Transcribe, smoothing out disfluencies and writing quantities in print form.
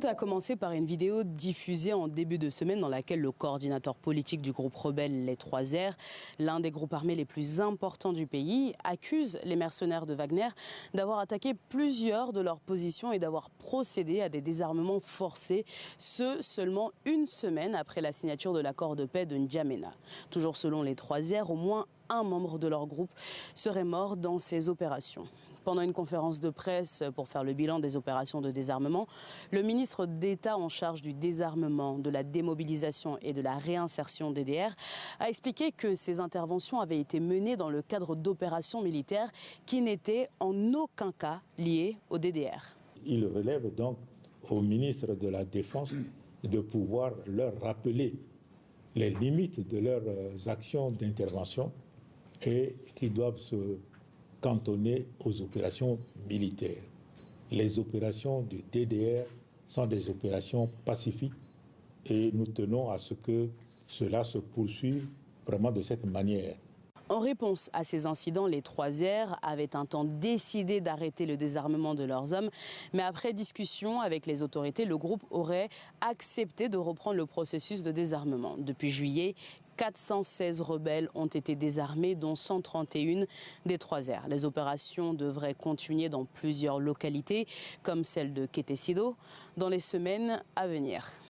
Tout a commencé par une vidéo diffusée en début de semaine dans laquelle le coordinateur politique du groupe rebelle Les 3R, l'un des groupes armés les plus importants du pays, accuse les mercenaires de Wagner d'avoir attaqué plusieurs de leurs positions et d'avoir procédé à des désarmements forcés, ce seulement une semaine après la signature de l'accord de paix de N'Djamena. Toujours selon Les 3R, au moins un membre de leur groupe serait mort dans ces opérations. Pendant une conférence de presse pour faire le bilan des opérations de désarmement, le ministre d'État en charge du désarmement, de la démobilisation et de la réinsertion DDR a expliqué que ces interventions avaient été menées dans le cadre d'opérations militaires qui n'étaient en aucun cas liées au DDR. Il relève donc au ministre de la Défense de pouvoir leur rappeler les limites de leurs actions d'intervention et qu'ils doivent se cantonner aux opérations militaires. Les opérations du DDR sont des opérations pacifiques et nous tenons à ce que cela se poursuive vraiment de cette manière. En réponse à ces incidents, les 3R avaient un temps décidé d'arrêter le désarmement de leurs hommes. Mais après discussion avec les autorités, le groupe aurait accepté de reprendre le processus de désarmement. Depuis juillet, 416 rebelles ont été désarmés, dont 131 des 3R. Les opérations devraient continuer dans plusieurs localités, comme celle de Kétessido, dans les semaines à venir.